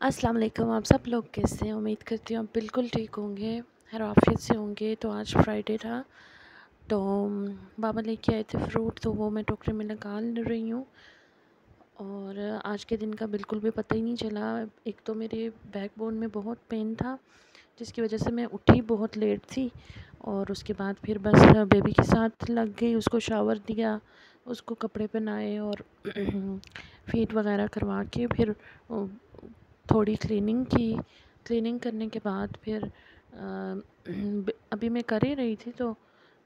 السلام علیکم، آپ سب لوگ کیسے ہیں؟ امید کرتی ہوں آپ بالکل ٹھیک ہوں گے، خیر عافیت سے ہوں گے۔ تو آج فرائیڈے تھا، تو بابا لے کے آئے تھے فروٹ، تو وہ میں ٹوکری میں نکال رہی ہوں اور آج کے دن کا بالکل بھی پتہ ہی نہیں چلا۔ ایک تو میرے بیک بون میں بہت پین تھا جس کی وجہ سے میں اٹھی بہت لیٹ تھی، اور اس کے بعد پھر بس بیبی کے ساتھ لگ گئی، اس کو شاور دیا، اس کو کپڑے پہنائے اور فیڈ وغیرہ کروا کے پھر تھوڑی کلیننگ کی۔ کلیننگ کرنے کے بعد پھر ابھی میں کر ہی رہی تھی تو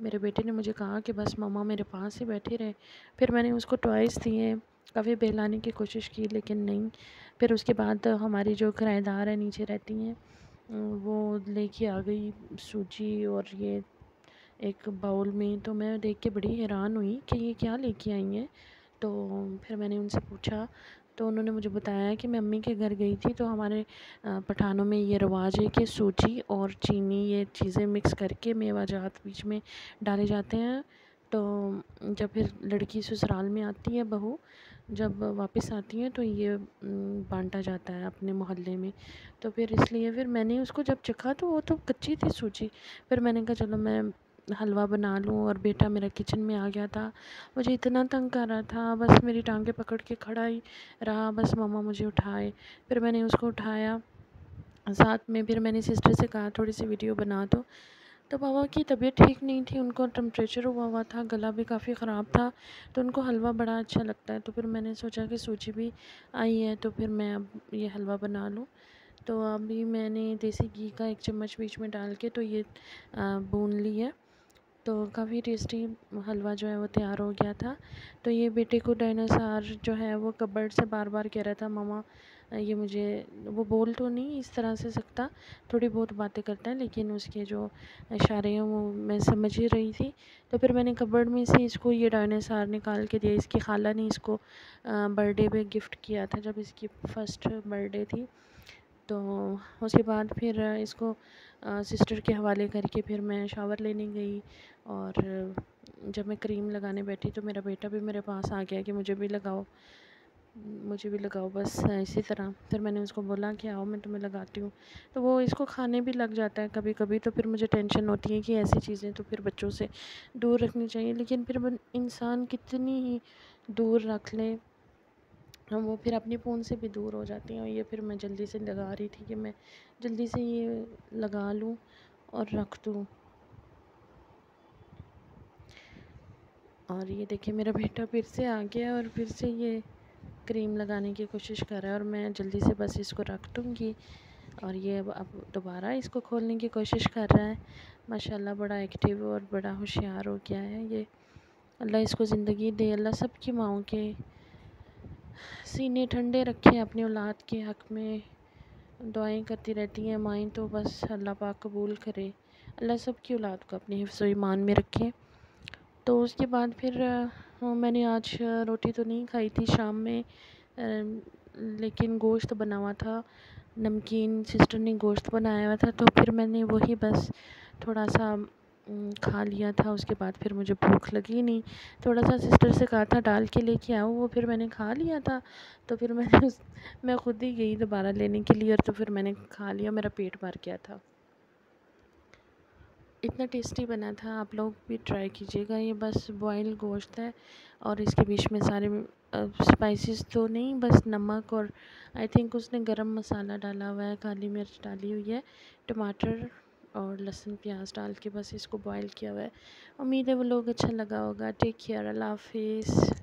میرے بیٹے نے مجھے کہا کہ بس مما میرے پاس ہی بیٹھی رہے۔ پھر میں نے اس کو ٹوائس دیے، کافی بہلانے کی کوشش کی لیکن نہیں۔ پھر اس کے بعد ہماری جو کرایہ دار ہے نیچے رہتی ہیں، وہ لے کے آ گئی سوجی اور یہ ایک باؤل میں، تو میں دیکھ کے بڑی حیران ہوئی کہ یہ کیا لے کے آئی ہیں۔ تو پھر میں نے ان سے پوچھا تو انہوں نے مجھے بتایا کہ میں امی کے گھر گئی تھی، تو ہمارے پٹھانوں میں یہ رواج ہے کہ سوجی اور چینی یہ چیزیں مکس کر کے میوہ جات بیچ میں ڈالے جاتے ہیں، تو جب پھر لڑکی سسرال میں آتی ہے، بہو جب واپس آتی ہیں تو یہ بانٹا جاتا ہے اپنے محلے میں۔ تو پھر اس لیے پھر میں نے اس کو جب چکھا تو وہ تو کچی تھی سوجی، پھر میں نے کہا چلو میں حلوہ بنا لوں، اور بیٹا میرا کچن میں آ گیا تھا، مجھے اتنا تنگ کر رہا تھا، بس میری ٹانگیں پکڑ کے کھڑا ہی رہا، بس مما مجھے اٹھائے۔ پھر میں نے اس کو اٹھایا، ساتھ میں پھر میں نے سسٹر سے کہا تھوڑی سی ویڈیو بنا دو، تو بابا کی طبیعت ٹھیک نہیں تھی، ان کو ٹمپریچر ہوا تھا، گلا بھی کافی خراب تھا، تو ان کو حلوہ بڑا اچھا لگتا ہے، تو پھر میں نے سوچا کہ سوجی بھی آئی ہے تو پھر میں اب یہ حلوہ بنا لوں۔ تو ابھی میں نے دیسی گھی کا 1 چمچ بیچ میں ڈال کے تو یہ بھون لی ہے، تو کافی ٹیسٹی حلوہ جو ہے وہ تیار ہو گیا تھا۔ تو یہ بیٹے کو ڈائناسار جو ہے وہ کبرڈ سے بار بار کہہ رہا تھا مما یہ مجھے، وہ بول تو نہیں اس طرح سے سکتا، تھوڑی بہت باتیں کرتا ہے لیکن اس کے جو اشارے ہیں وہ میں سمجھ ہی رہی تھی۔ تو پھر میں نے کبرڈ میں سے اس کو یہ ڈائناسار نکال کے دیا، اس کی خالہ نے اس کو برتھڈے پہ گفٹ کیا تھا جب اس کی فرسٹ برتھڈے تھی۔ تو اس کے بعد پھر اس کو سسٹر کے حوالے کر کے پھر میں شاور لینے گئی، اور جب میں کریم لگانے بیٹھی تو میرا بیٹا بھی میرے پاس آ گیا کہ مجھے بھی لگاؤ، مجھے بھی لگاؤ، بس اسی طرح پھر میں نے اس کو بولا کہ آؤ میں تمہیں لگاتی ہوں، تو وہ اس کو کھانے بھی لگ جاتا ہے کبھی کبھی، تو پھر مجھے ٹینشن ہوتی ہے کہ ایسی چیزیں تو پھر بچوں سے دور رکھنی چاہیے، لیکن پھر انسان کتنی ہی دور رکھ لے وہ پھر اپنی فون سے بھی دور ہو جاتی ہیں، اور یہ پھر میں جلدی سے لگا رہی تھی کہ میں جلدی سے یہ لگا لوں اور رکھ دوں۔ اور یہ دیکھیں میرا بیٹا پھر سے آ گیا اور پھر سے یہ کریم لگانے کی کوشش کر رہا ہے، اور میں جلدی سے بس اس کو رکھ دوں گی، اور یہ اب دوبارہ اس کو کھولنے کی کوشش کر رہا ہے۔ ماشاءاللہ بڑا ایکٹیو اور بڑا ہوشیار ہو گیا ہے یہ، اللہ اس کو زندگی دے، اللہ سب کی ماؤں کے سینے ٹھنڈے رکھے اپنی اولاد کے حق میں، دعائیں کرتی رہتی ہیں مائیں، تو بس اللہ پاک قبول کرے، اللہ سب کی اولاد کو اپنے حفظ و ایمان میں رکھے۔ تو اس کے بعد پھر میں نے آج روٹی تو نہیں کھائی تھی شام میں، لیکن گوشت بنا ہوا تھا، نمکین سسٹر نے گوشت بنایا ہوا تھا، تو پھر میں نے وہی بس تھوڑا سا کھا لیا تھا، اس کے بعد پھر مجھے بھوک لگی نہیں، تھوڑا سا سسٹر سے کہا تھا ڈال کے لے کے آؤ، وہ پھر میں نے کھا لیا تھا، تو پھر میں خود ہی گئی دوبارہ لینے کے لیے، اور تو پھر میں نے کھا لیا، میرا پیٹ بھر گیا تھا۔ اتنا ٹیسٹی بنا تھا، آپ لوگ بھی ٹرائی کیجیے گا۔ یہ بس بوائل گوشت ہے اور اس کے بیچ میں سارے اسپائسیز تو نہیں، بس نمک اور آئی تھنک اس نے گرم مسالہ ڈالا ہوا ہے، کالی مرچ ڈالی ہوئی ہے، ٹماٹر اور لہسن پیاز ڈال کے بس اس کو بوائل کیا ہوا ہے۔ امید ہے وہ لوگ اچھا لگا ہوگا۔ ٹیک کیئر، اللہ حافظ۔